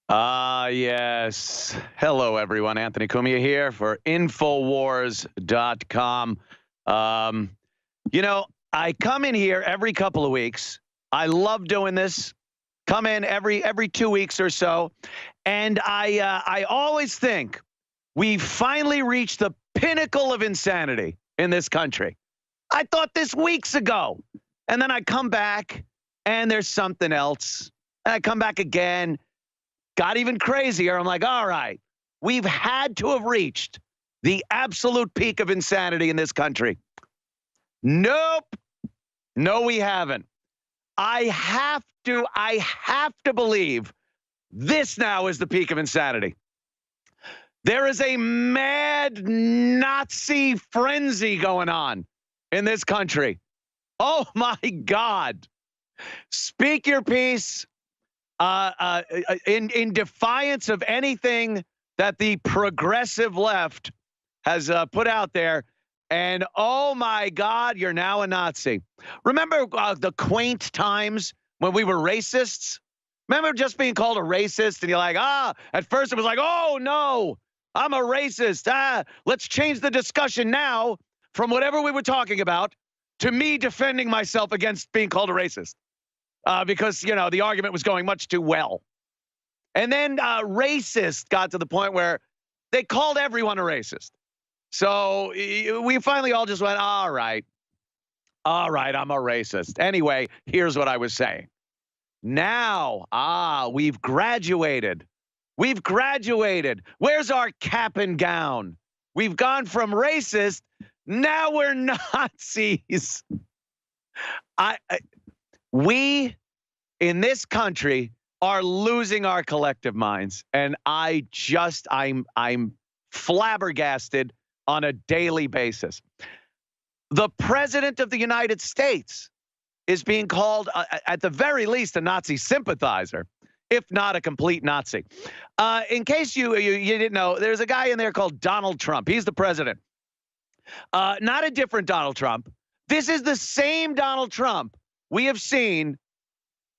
Yes. Hello, everyone. Anthony Cumia here for Infowars.com. Um, I come in here every couple of weeks. I love doing this. Come in every 2 weeks or so, and I always think we finally reached the pinnacle of insanity in this country. I thought this weeks ago, and then I come back, and there's something else, and I come back again. Got even crazier. I'm like, all right, we've had to have reached the absolute peak of insanity in this country. Nope. No, we haven't. I have to believe this now is the peak of insanity. There is a mad Nazi frenzy going on in this country. Oh my God. Speak your piece. In defiance of anything that the progressive left has put out there. And oh my God, you're now a Nazi. Remember the quaint times when we were racists? Remember just being called a racist and you're like, at first it was like, oh no, I'm a racist. Let's change the discussion now from whatever we were talking about to me defending myself against being called a racist. Because, the argument was going much too well. And then racist got to the point where they called everyone a racist. So we finally all just went, all right, I'm a racist. Anyway, here's what I was saying. Now, we've graduated. We've graduated. Where's our cap and gown? We've gone from racist. Now we're Nazis. We in this country are losing our collective minds, and I'm flabbergasted on a daily basis. The president of the United States is being called, at the very least, a Nazi sympathizer, if not a complete Nazi. In case you didn't know, there's a guy in there called Donald Trump. He's the president. Not a different Donald Trump. This is the same Donald Trump we have seen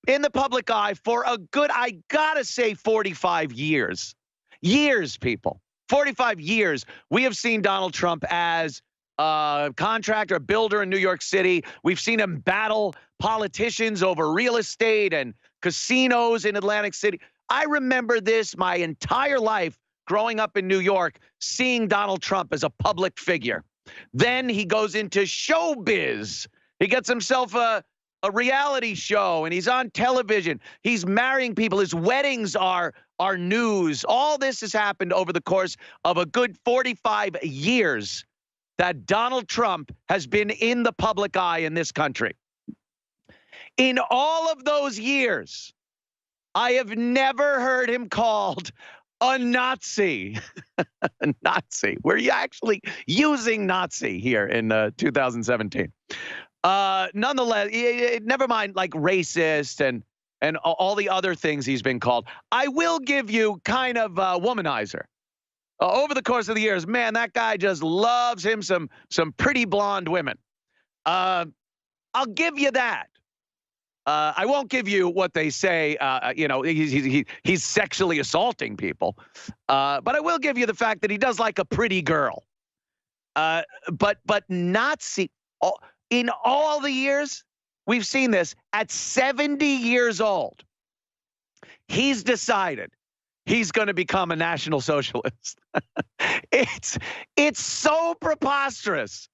in the public eye for a good, I gotta say, 45 years. Years, people. 45 years. We have seen Donald Trump as a contractor, builder in New York City. We've seen him battle politicians over real estate and casinos in Atlantic City. I remember this my entire life growing up in New York, seeing Donald Trump as a public figure. Then he goes into showbiz. He gets himself a reality show, and he's on television. He's marrying people. His weddings are news. All this has happened over the course of a good 45 years that Donald Trump has been in the public eye in this country. In all of those years, I have never heard him called a Nazi. A Nazi. We're actually using Nazi here in 2017. Nonetheless, never mind like racist and all the other things he's been called. I will give you kind of a womanizer. Over the course of the years, man, that guy just loves him some pretty blonde women. I'll give you that. I won't give you what they say. He's sexually assaulting people. But I will give you the fact that he does like a pretty girl. But Nazi. In all the years, we've seen this. At 70 years old, he's decided he's going to become a National Socialist. It's so preposterous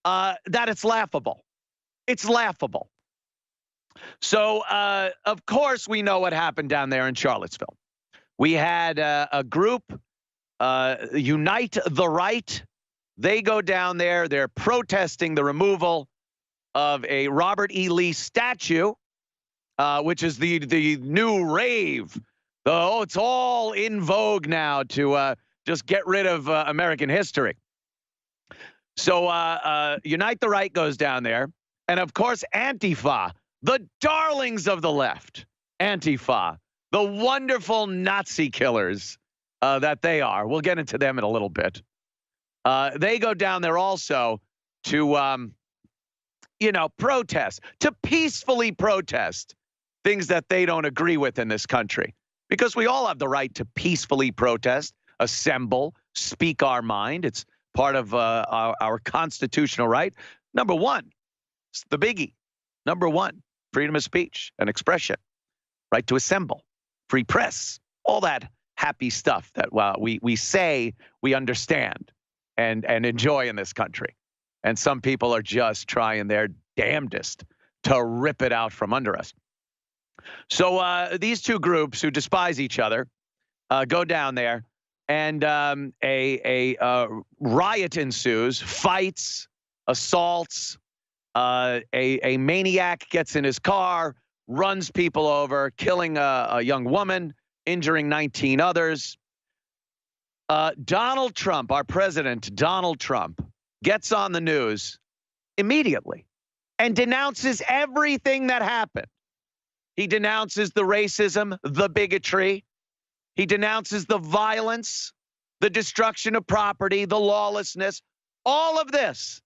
that it's laughable. It's laughable. So, of course, we know what happened down there in Charlottesville. We had a group, Unite the Right. They go down there. They're protesting the removal of a Robert E. Lee statue, which is the new rave. It's all in vogue now to just get rid of American history. So Unite the Right goes down there. And, of course, Antifa, the darlings of the left. Antifa, the wonderful Nazi killers that they are. We'll get into them in a little bit. They go down there also to, protest, to peacefully protest things that they don't agree with in this country. because we all have the right to peacefully protest, assemble, speak our mind. It's part of our constitutional right. Number one, it's the biggie. Number one, freedom of speech and expression, right to assemble, free press, all that happy stuff that we say we understand and enjoy in this country. And some people are just trying their damnedest to rip it out from under us. So these two groups who despise each other go down there, and a riot ensues, fights, assaults. A maniac gets in his car, runs people over, killing a young woman, injuring 19 others. Donald Trump, our president, Donald Trump, gets on the news immediately and denounces everything that happened. He denounces the racism, the bigotry. He denounces the violence, the destruction of property, the lawlessness. All of this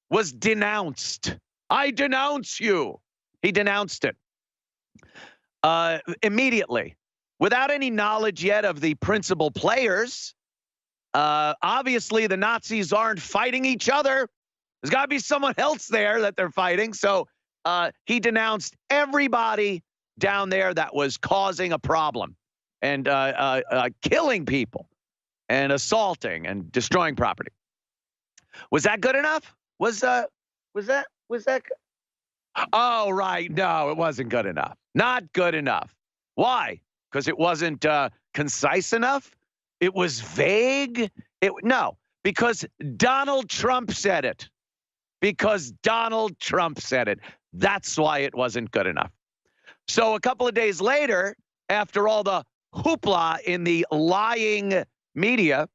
was denounced. I denounce you. He denounced it immediately, without any knowledge yet of the principal players. Obviously, the Nazis aren't fighting each other. There's got to be someone else there that they're fighting. So he denounced everybody down there that was causing a problem and killing people and assaulting and destroying property. Was that good enough? Was that? Oh, right. No, it wasn't good enough. Not good enough. Why? Because it wasn't concise enough. It was vague. No, because Donald Trump said it. Because Donald Trump said it. That's why it wasn't good enough. So a couple of days later, after all the hoopla in the lying media,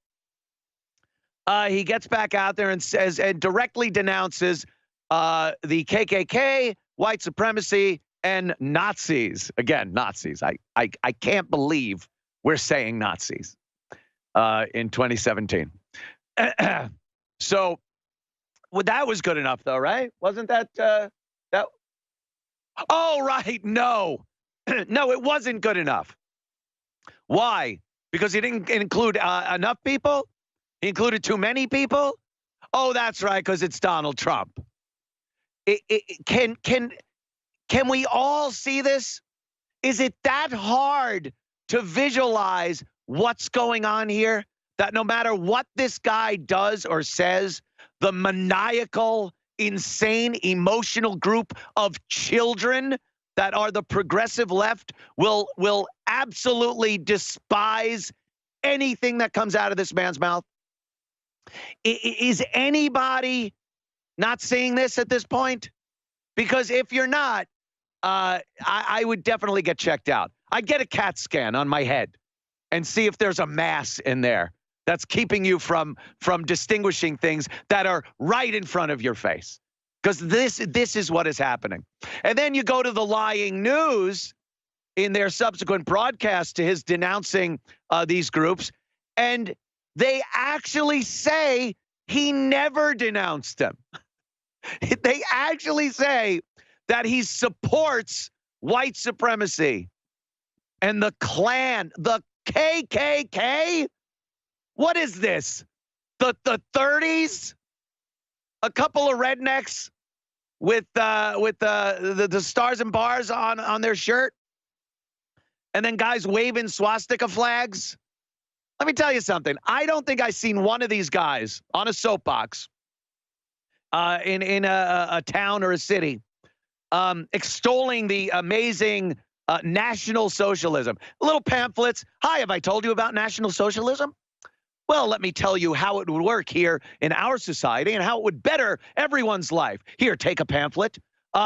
he gets back out there and says and directly denounces the KKK, white supremacy, and Nazis. Again, Nazis. I can't believe we're saying Nazis in 2017. So, well, that was good enough, though, right? Wasn't that that? Oh, right. No, no, it wasn't good enough. Why? Because he didn't include enough people. He included too many people. Oh, that's right, because it's Donald Trump. Can we all see this? Is it that hard to visualize what's going on here? That no matter what this guy does or says, the maniacal, insane, emotional group of children that are the progressive left will absolutely despise anything that comes out of this man's mouth? Is anybody not seeing this at this point? Because if you're not, I would definitely get checked out. I'd get a CAT scan on my head and see if there's a mass in there that's keeping you from distinguishing things that are right in front of your face. Because this is what is happening. And then you go to the lying news in their subsequent broadcast to his denouncing these groups, and they actually say he never denounced them. They actually say that he supports white supremacy and the Klan, the KKK. What is this? The 30s? A couple of rednecks with the stars and bars on their shirt, and then guys waving swastika flags. Let me tell you something. I don't think I've seen one of these guys on a soapbox in a town or a city extolling the amazing National Socialism. Little pamphlets. Hi, have I told you about National Socialism? Well, let me tell you how it would work here in our society and how it would better everyone's life. Here, take a pamphlet.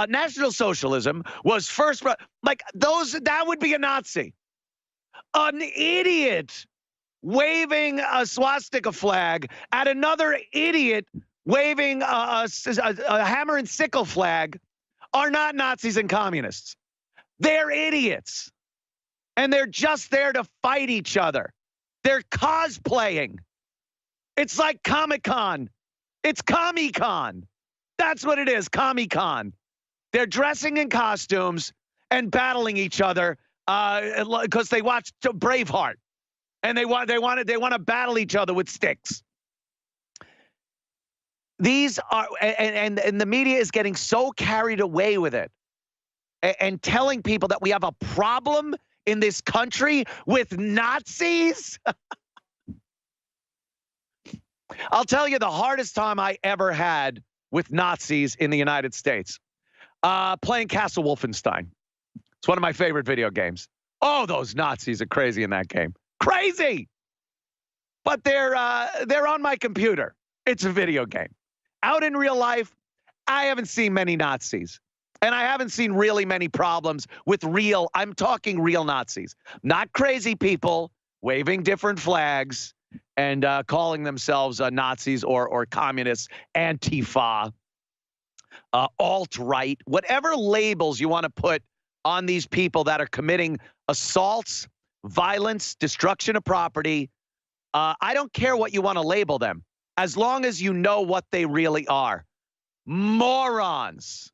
National Socialism was first, like those, that would be a Nazi. An idiot waving a swastika flag at another idiot waving a hammer and sickle flag are not Nazis and communists. They're idiots. And they're just there to fight each other. They're cosplaying. It's like Comic-Con. It's Comic-Con. That's what it is, Comic-Con. They're dressing in costumes and battling each other because they watched Braveheart, and they want to battle each other with sticks. These are, and the media is getting so carried away with it, and telling people that we have a problem in this country with Nazis. I'll tell you the hardest time I ever had with Nazis in the United States, playing Castle Wolfenstein. It's one of my favorite video games. Oh, those Nazis are crazy in that game. Crazy! But they're on my computer. It's a video game. Out in real life, I haven't seen many Nazis. And I haven't seen really many problems with I'm talking real Nazis. Not crazy people waving different flags and calling themselves Nazis or communists, Antifa, alt-right, whatever labels you want to put on these people that are committing assaults, violence, destruction of property. I don't care what you want to label them, as long as you know what they really are. Morons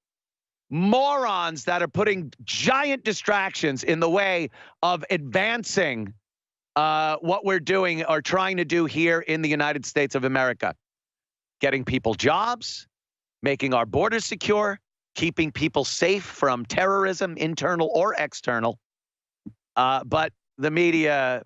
that are putting giant distractions in the way of advancing what we're doing or trying to do here in the United States of America. Getting people jobs, making our borders secure, keeping people safe from terrorism, internal or external. But the media,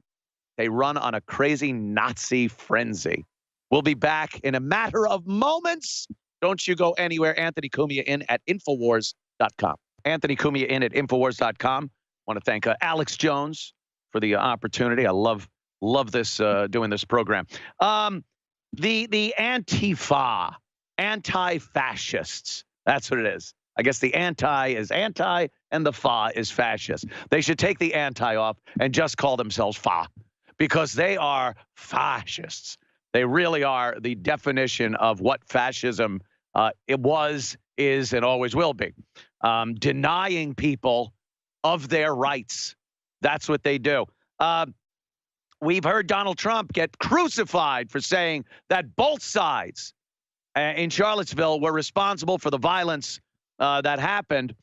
they run on a crazy Nazi frenzy. We'll be back in a matter of moments. Don't you go anywhere. Anthony Cumia in at Infowars.com. Anthony Cumia in at Infowars.com. I want to thank Alex Jones for the opportunity. I love this, doing this program. The Antifa, anti-fascists. That's what it is. I guess the anti is anti and the fa is fascist. They should take the anti off and just call themselves fa, because they are fascists. They really are the definition of what fascism it was, is, and always will be. Denying people of their rights. That's what they do. We've heard Donald Trump get crucified for saying that both sides in Charlottesville were responsible for the violence that happened,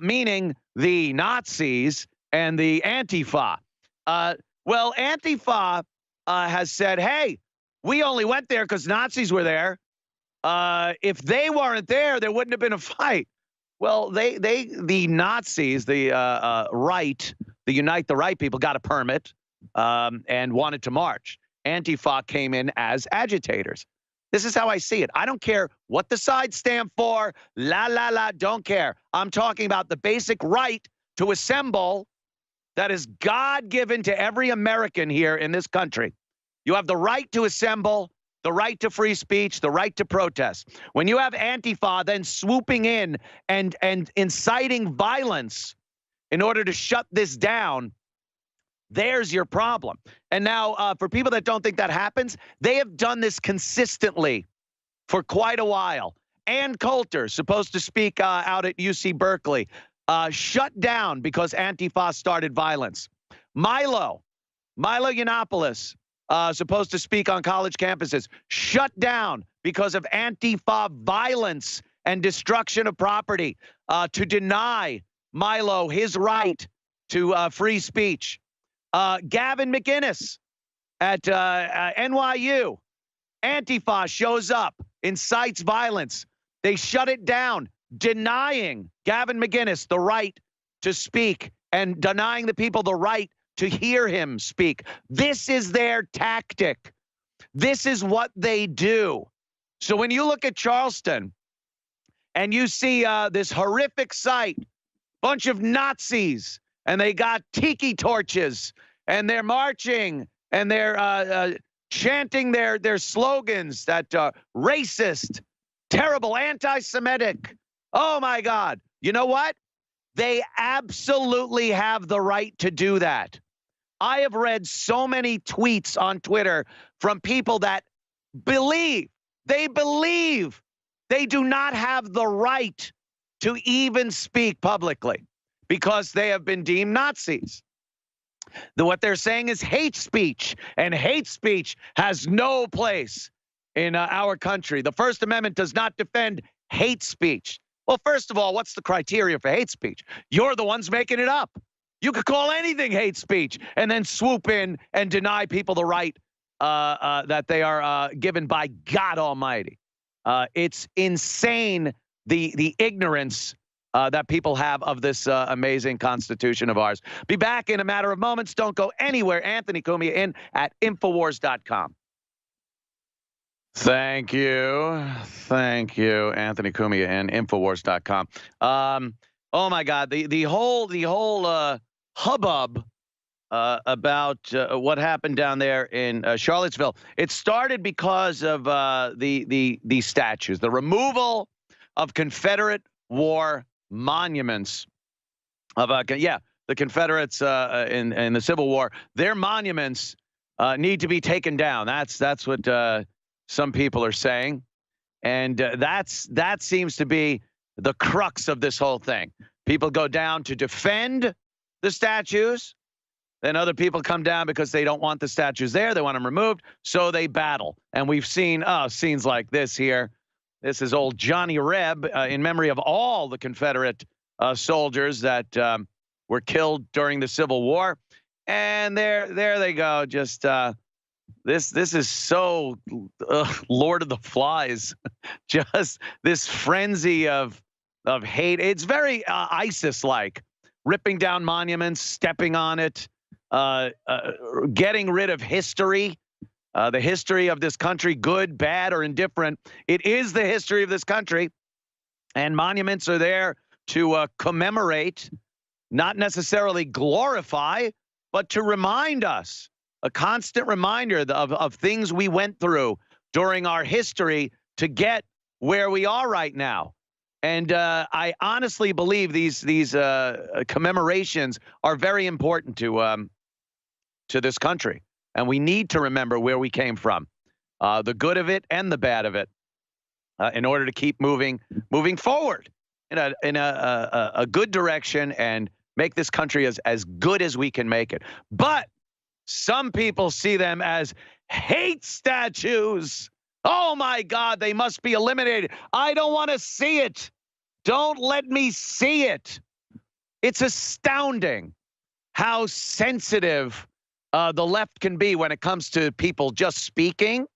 meaning the Nazis and the Antifa. Well, Antifa has said, hey, we only went there because Nazis were there. If they weren't there, there wouldn't have been a fight. Well, the Nazis, the right, the Unite the Right people got a permit and wanted to march. Antifa came in as agitators. This is how I see it. I don't care what the sides stand for. Don't care. I'm talking about the basic right to assemble that is God-given to every American here in this country. You have the right to assemble, the right to free speech, the right to protest. When you have Antifa then swooping in and inciting violence in order to shut this down, there's your problem. And now, for people that don't think that happens, they have done this consistently for quite a while. Ann Coulter, supposed to speak out at UC Berkeley, shut down because Antifa started violence. Milo Yiannopoulos, supposed to speak on college campuses, shut down because of Antifa violence and destruction of property, to deny Milo his right to free speech. Gavin McInnes at NYU, Antifa shows up, incites violence. They shut it down, denying Gavin McInnes the right to speak and denying the people the right to hear him speak. This is their tactic. This is what they do. So when you look at Charleston and you see this horrific sight, bunch of Nazis, and they got tiki torches, and they're marching, and they're chanting their slogans that racist, terrible, anti-Semitic. Oh, my God. You know what? They absolutely have the right to do that. I have read so many tweets on Twitter from people that believe they do not have the right to even speak publicly because they have been deemed Nazis. What they're saying is hate speech, and hate speech has no place in our country. The First Amendment does not defend hate speech. Well, first of all, what's the criteria for hate speech? You're the ones making it up. You could call anything hate speech and then swoop in and deny people the right that they are given by God Almighty. It's insane, the ignorance that people have of this amazing Constitution of ours. Be back in a matter of moments. Don't go anywhere. Anthony Cumia in at Infowars.com. Thank you. Thank you, Anthony Cumia in Infowars.com. Oh, my God. The whole hubbub about what happened down there in Charlottesville. It started because of the statues, the removal of Confederate war monuments of the Confederates in the Civil War. Their monuments need to be taken down. That's what some people are saying, and that seems to be the crux of this whole thing. People go down to defend the statues. Then other people come down because they don't want the statues there. They want them removed. So they battle. And we've seen scenes like this here. This is old Johnny Reb in memory of all the Confederate soldiers that were killed during the Civil War. And there they go. Just this is so Lord of the Flies. Just this frenzy of hate. It's very ISIS-like. Ripping down monuments, stepping on it. Getting rid of history, the history of this country, good, bad, or indifferent. It is the history of this country, and monuments are there to commemorate, not necessarily glorify, but to remind us, a constant reminder of things we went through during our history to get where we are right now. And I honestly believe these commemorations are very important to this country, and we need to remember where we came from, the good of it and the bad of it, in order to keep moving forward in a good direction and make this country as good as we can make it. But some people see them as hate statues. Oh my God, they must be eliminated. I don't want to see it. Don't let me see it. It's astounding how sensitive the left can be when it comes to people just speaking.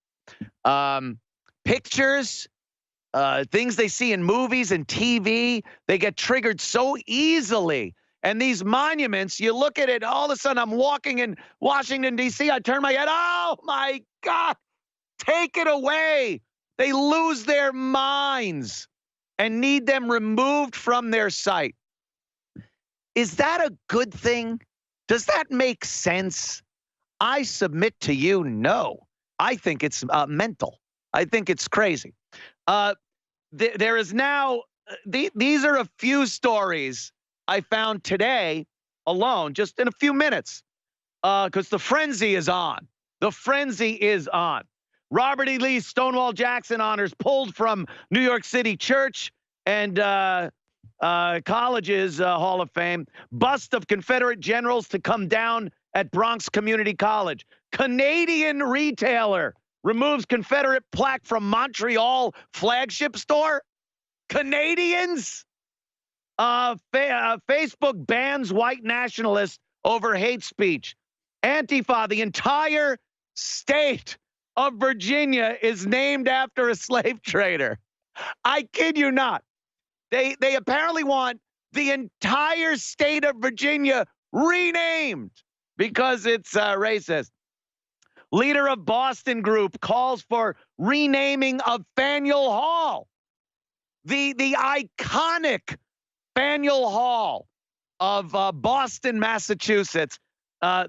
Pictures, things they see in movies and TV, they get triggered so easily. And these monuments, you look at it, all of a sudden I'm walking in Washington, D.C., I turn my head, oh my God, take it away. They lose their minds and need them removed from their sight. Is that a good thing? Does that make sense? I submit to you, no. I think it's mental. I think it's crazy. There is now, these are a few stories I found today alone, just in a few minutes, because the frenzy is on. The frenzy is on. Robert E. Lee Stonewall Jackson honors pulled from New York City Church and Colleges Hall of Fame. Bust of Confederate generals to come down at Bronx Community College. Canadian retailer removes Confederate plaque from Montreal flagship store. Canadians? Facebook bans white nationalists over hate speech. Antifa, the entire state of Virginia is named after a slave trader. I kid you not. They apparently want the entire state of Virginia renamed because it's racist. Leader of Boston Group calls for renaming of Faneuil Hall. The iconic Faneuil Hall of Boston, Massachusetts.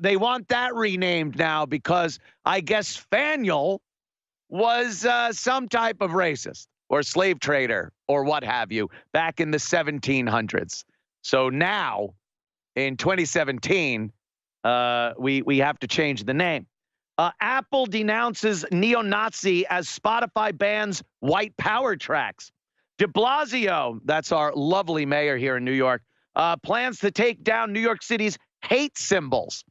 They want that renamed now because I guess Faneuil was some type of racist or slave trader or what have you back in the 1700s. So now in 2017, we have to change the name. Apple denounces neo-Nazi as Spotify bans white power tracks. De Blasio, that's our lovely mayor here in New York, plans to take down New York City's hate symbols.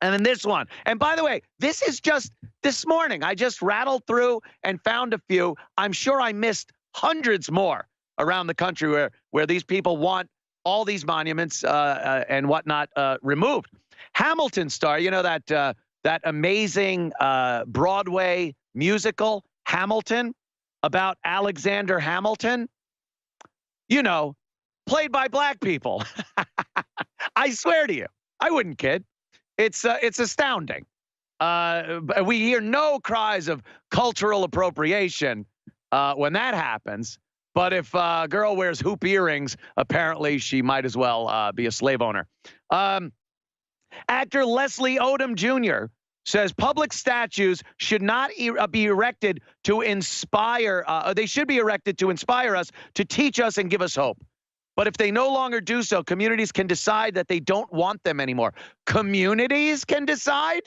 And then this one. And by the way, this is just this morning. I just rattled through and found a few. I'm sure I missed hundreds more around the country where these people want all these monuments and whatnot removed. Hamilton star, you know that amazing Broadway musical Hamilton about Alexander Hamilton, you know, played by black people. I swear to you, I wouldn't kid. It's astounding. We hear no cries of cultural appropriation when that happens. But if a girl wears hoop earrings, apparently she might as well be a slave owner. Actor Leslie Odom Jr. says public statues should not be erected to inspire. They should be erected to inspire us, to teach us and give us hope. But if they no longer do so, communities can decide that they don't want them anymore. Communities can decide?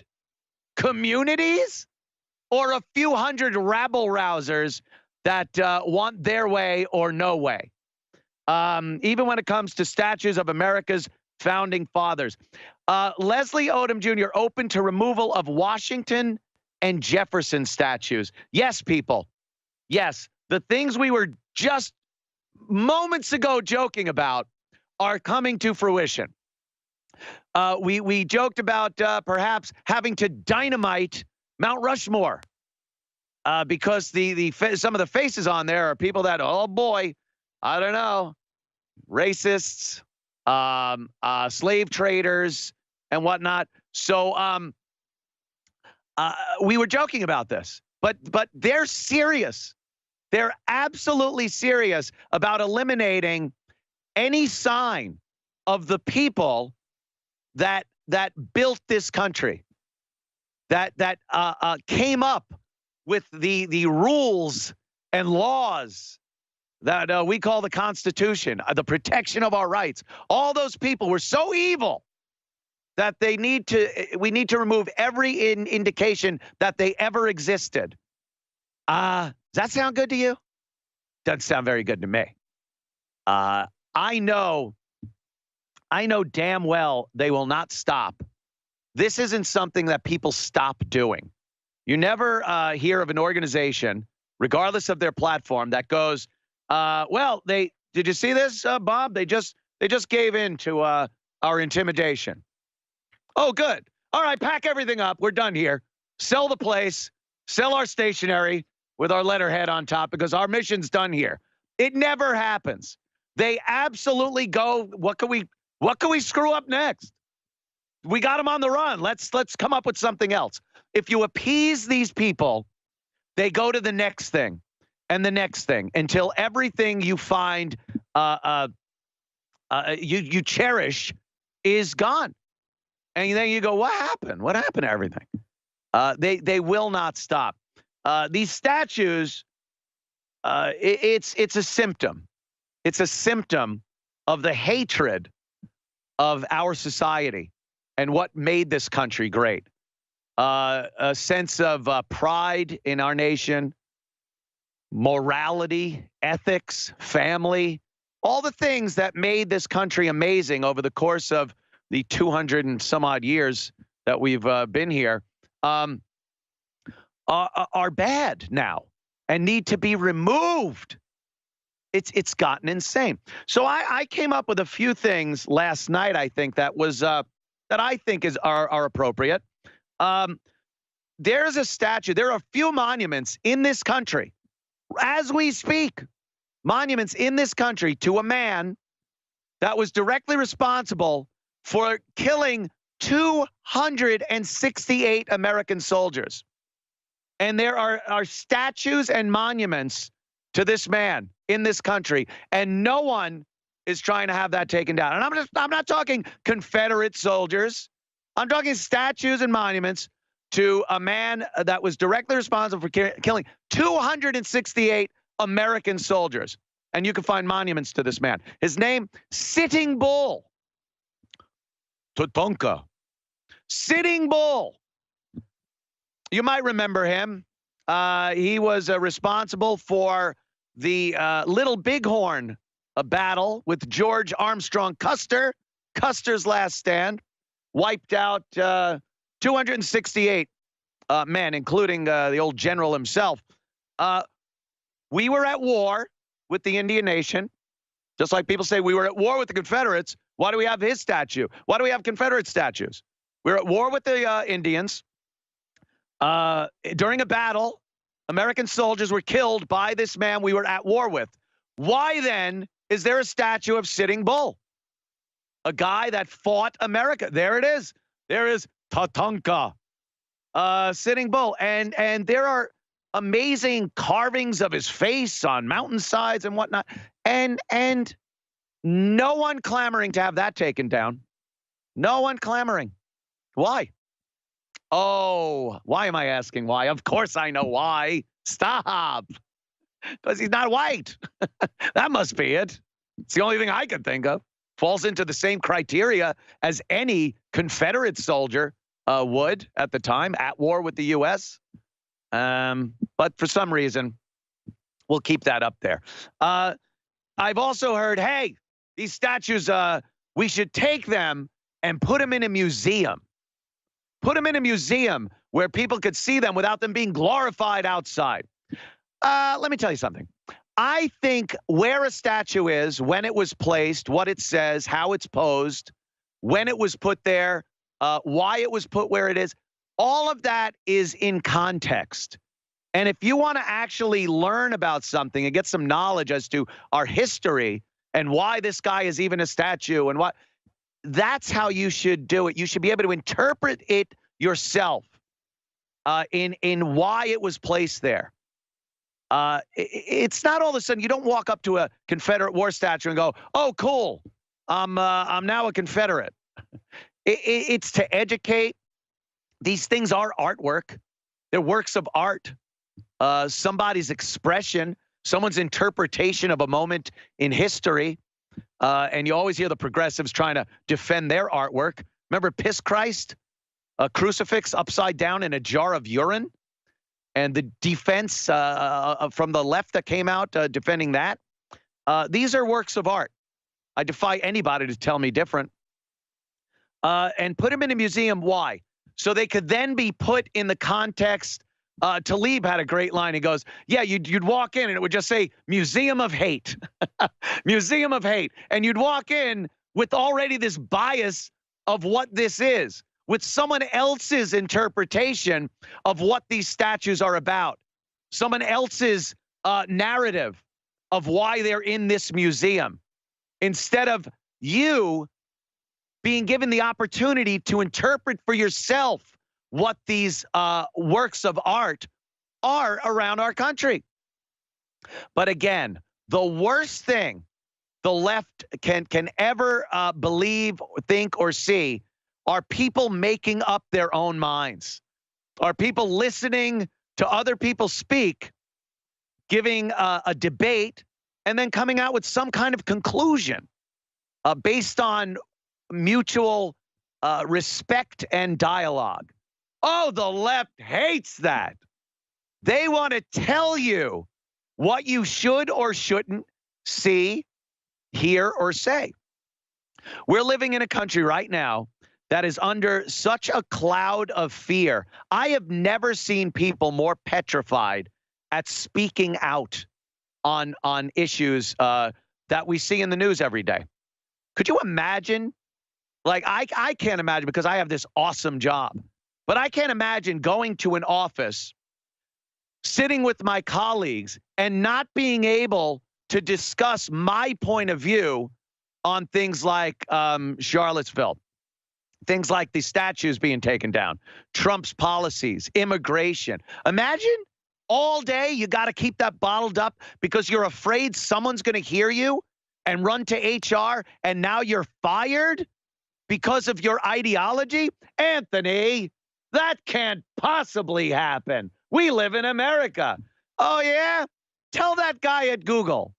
Communities? Or a few hundred rabble-rousers that want their way or no way? Even when it comes to statues of America's founding fathers. Leslie Odom Jr. open to removal of Washington and Jefferson statues. Yes, people. Yes, the things we were just moments ago joking about are coming to fruition. We joked about perhaps having to dynamite Mount Rushmore because some of the faces on there are people that, oh boy, I don't know, racists, slave traders, and whatnot. So we were joking about this, but they're serious. They're absolutely serious about eliminating any sign of the people that built this country, that came up with the rules and laws that we call the Constitution, the protection of our rights. All those people were so evil that we need to remove every indication that they ever existed. Does that sound good to you? Doesn't sound very good to me. I know damn well they will not stop. This isn't something that people stop doing. You never hear of an organization, regardless of their platform, that goes, well, did you see this, Bob? They just gave in to our intimidation. Oh, good. All right, pack everything up. We're done here. Sell the place, sell our stationery with our letterhead on top because our mission's done here. It never happens. They absolutely go, what can we screw up next? We got them on the run. Let's come up with something else. If you appease these people, they go to the next thing and the next thing until everything you find you cherish is gone. And then you go, what happened? What happened to everything? They will not stop. These statues, it's a symptom. It's a symptom of the hatred of our society and what made this country great. A sense of pride in our nation, morality, ethics, family, all the things that made this country amazing over the course of the 200 and some odd years that we've been here, are bad now and need to be removed. It's gotten insane. So I came up with a few things last night. I think that was that I think are appropriate. There's a statue. There are a few monuments in this country, as we speak, monuments in this country to a man that was directly responsible for killing 268 American soldiers. And there are statues and monuments to this man in this country, and no one is trying to have that taken down. And I'm not talking Confederate soldiers. I'm talking statues and monuments to a man that was directly responsible for killing 268 American soldiers. And you can find monuments to this man. His name, Sitting Bull. Tatanka. Sitting Bull. You might remember him. He was responsible for the Little Bighorn battle with George Armstrong Custer. Custer's last stand wiped out 268 men, including the old general himself. We were at war with the Indian Nation. Just like people say we were at war with the Confederates. Why do we have his statue? Why do we have Confederate statues? We're at war with the Indians. During a battle, American soldiers were killed by this man we were at war with. Why then is there a statue of Sitting Bull? A guy that fought America. There it is. There is Tatanka, Sitting Bull. And there are amazing carvings of his face on mountainsides and whatnot. And no one clamoring to have that taken down. No one clamoring. Why? Oh, why am I asking why? Of course I know why. Stop. Because he's not white. That must be it. It's the only thing I can think of. Falls into the same criteria as any Confederate soldier would at the time, at war with the U.S. But for some reason, we'll keep that up there. I've also heard, hey, these statues, we should take them and put them in a museum. Put them in a museum where people could see them without them being glorified outside. Let me tell you something. I think where a statue is, when it was placed, what it says, how it's posed, when it was put there, why it was put where it is, all of that is in context. And if you want to actually learn about something and get some knowledge as to our history and why this guy is even a statue and what, that's how you should do it. You should be able to interpret it yourself in why it was placed there. It's not all of a sudden you don't walk up to a Confederate war statue and go, "Oh, cool, I'm now a Confederate." It's to educate. These things are artwork. They're works of art. Somebody's expression, someone's interpretation of a moment in history. And you always hear the progressives trying to defend their artwork. Remember Piss Christ? A crucifix upside down in a jar of urine? And the defense from the left that came out defending that. These are works of art. I defy anybody to tell me different. And put them in a museum. Why? So they could then be put in the context. Talib had a great line. He goes, yeah, you'd walk in and it would just say Museum of Hate. Museum of Hate. And you'd walk in with already this bias of what this is, with someone else's interpretation of what these statues are about, someone else's narrative of why they're in this museum, instead of you being given the opportunity to interpret for yourself what these works of art are around our country. But again, the worst thing the left can ever believe, think, or see are people making up their own minds, are people listening to other people speak, giving a debate, and then coming out with some kind of conclusion based on mutual respect and dialogue. Oh, the left hates that. They want to tell you what you should or shouldn't see, hear, or say. We're living in a country right now that is under such a cloud of fear. I have never seen people more petrified at speaking out on issues that we see in the news every day. Could you imagine? Like, I can't imagine, because I have this awesome job. But I can't imagine going to an office, sitting with my colleagues, and not being able to discuss my point of view on things like Charlottesville, things like the statues being taken down, Trump's policies, immigration. Imagine all day you got to keep that bottled up because you're afraid someone's going to hear you and run to HR, and now you're fired because of your ideology? Anthony, that can't possibly happen. We live in America. Oh, yeah? Tell that guy at Google.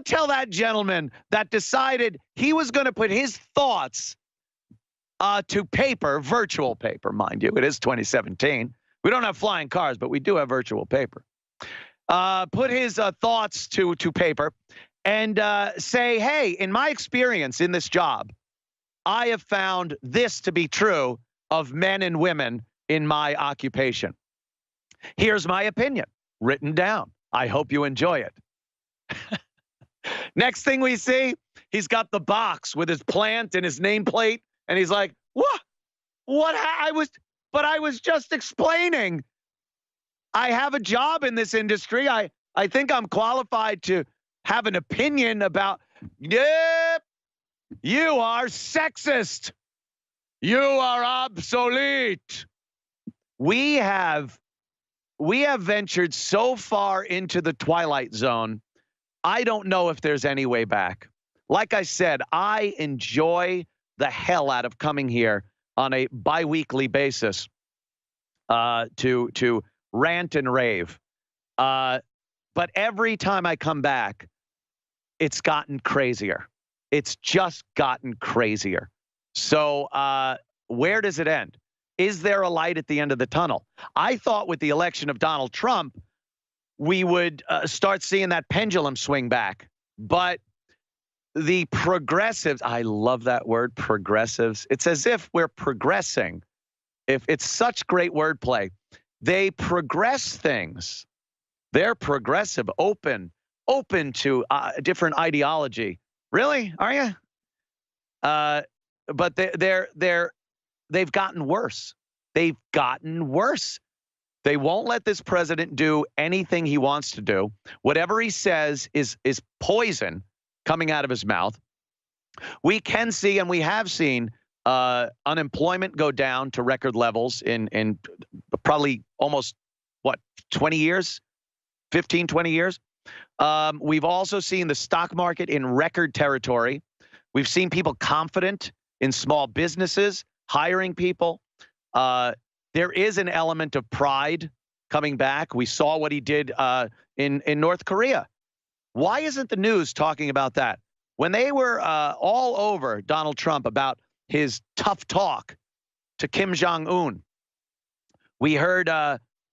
Tell that gentleman that decided he was going to put his thoughts to paper, virtual paper, mind you. It is 2017. We don't have flying cars, but we do have virtual paper. Put his thoughts to paper and say, hey, in my experience in this job, I have found this to be true of men and women in my occupation. Here's my opinion, written down. I hope you enjoy it. Next thing we see, he's got the box with his plant and his nameplate, and he's like, "What? What? I was just explaining. I have a job in this industry. I think I'm qualified to have an opinion about." Yep, you are sexist. You are obsolete. We have ventured so far into the twilight zone. I don't know if there's any way back. Like I said, I enjoy the hell out of coming here on a biweekly basis to rant and rave. But every time I come back, it's gotten crazier. It's just gotten crazier. So where does it end? Is there a light at the end of the tunnel? I thought with the election of Donald Trump, we would start seeing that pendulum swing back. But the progressives, I love that word, progressives. It's as if we're progressing. If it's such great wordplay, they progress things. They're progressive, open to different ideology. Really? Are you? But they've gotten worse. They've gotten worse. They won't let this president do anything he wants to do. Whatever he says is poison coming out of his mouth. We can see, and we have seen, unemployment go down to record levels in probably almost, 20 years? 15, 20 years? We've also seen the stock market in record territory. We've seen people confident in small businesses, hiring people. There is an element of pride coming back. We saw what he did in North Korea. Why isn't the news talking about that? When they were all over Donald Trump about his tough talk to Kim Jong-un, we heard,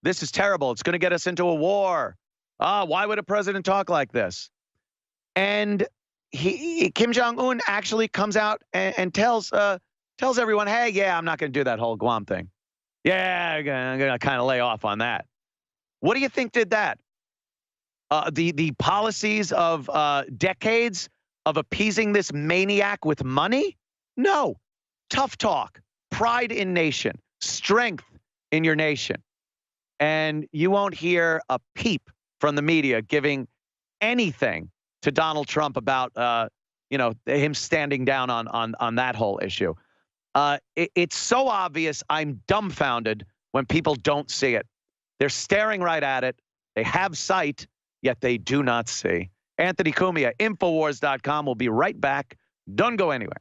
this is terrible. It's going to get us into a war. Why would a president talk like this? And Kim Jong-un actually comes out and tells everyone, hey, yeah, I'm not going to do that whole Guam thing. Yeah, I'm going to kind of lay off on that. What do you think did that? The policies of decades of appeasing this maniac with money? No. Tough talk, pride in nation, strength in your nation. And you won't hear a peep from the media giving anything to Donald Trump about him standing down on that whole issue. It's so obvious. I'm dumbfounded when people don't see it. They're staring right at it. They have sight, yet they do not see. Anthony Cumia, Infowars.com. We'll be right back. Don't go anywhere.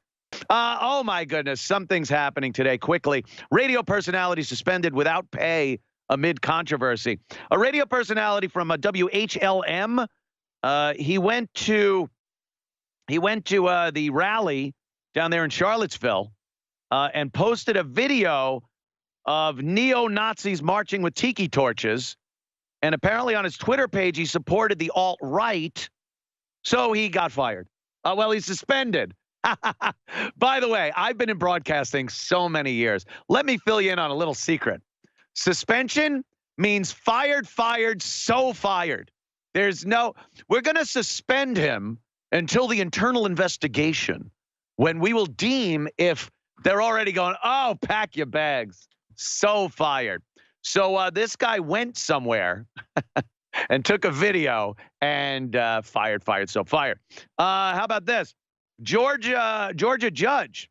Oh, my goodness. Something's happening today. Quickly. Radio personality suspended without pay amid controversy. A radio personality from a WHLM. He went to the rally down there in Charlottesville and posted a video of neo-Nazis marching with tiki torches. And apparently on his Twitter page, he supported the alt-right. So he got fired. Well, he's suspended. By the way, I've been in broadcasting so many years. Let me fill you in on a little secret. Suspension means fired, so fired. We're going to suspend him until the internal investigation, when we will deem if they're already going, oh, pack your bags. So fired. So this guy went somewhere and took a video and fired, so fired. How about this? Georgia judge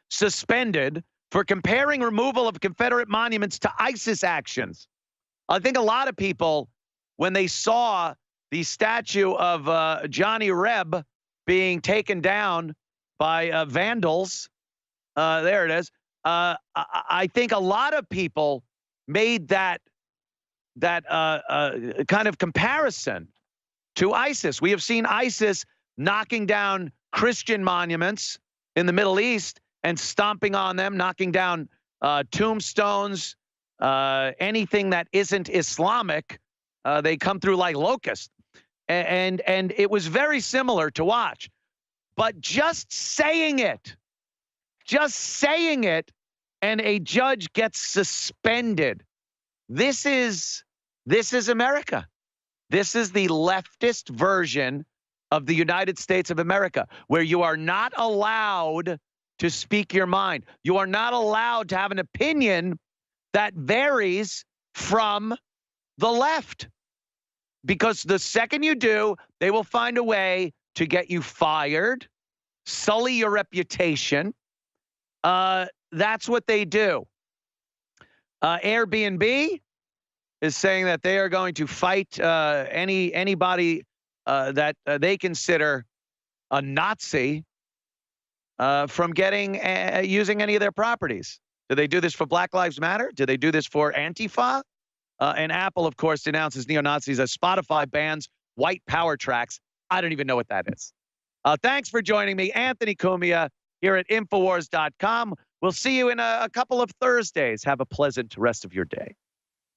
suspended for comparing removal of Confederate monuments to ISIS actions. I think a lot of people, when they saw the statue of Johnny Reb being taken down by vandals, there it is. I think a lot of people made that kind of comparison to ISIS. We have seen ISIS knocking down Christian monuments in the Middle East and stomping on them, knocking down tombstones, anything that isn't Islamic. They come through like locusts. And it was very similar to watch. But just saying it, and a judge gets suspended. This is America. This is the leftist version of the United States of America, where you are not allowed to speak your mind. You are not allowed to have an opinion that varies from the left. Because the second you do, they will find a way to get you fired, sully your reputation. That's what they do. Airbnb is saying that they are going to fight anybody that they consider a Nazi from getting using any of their properties. Do they do this for Black Lives Matter? Do they do this for Antifa? And Apple, of course, denounces neo-Nazis as Spotify bans white power tracks. I don't even know what that is. Thanks for joining me, Anthony Cumia, here at Infowars.com. We'll see you in a couple of Thursdays. Have a pleasant rest of your day.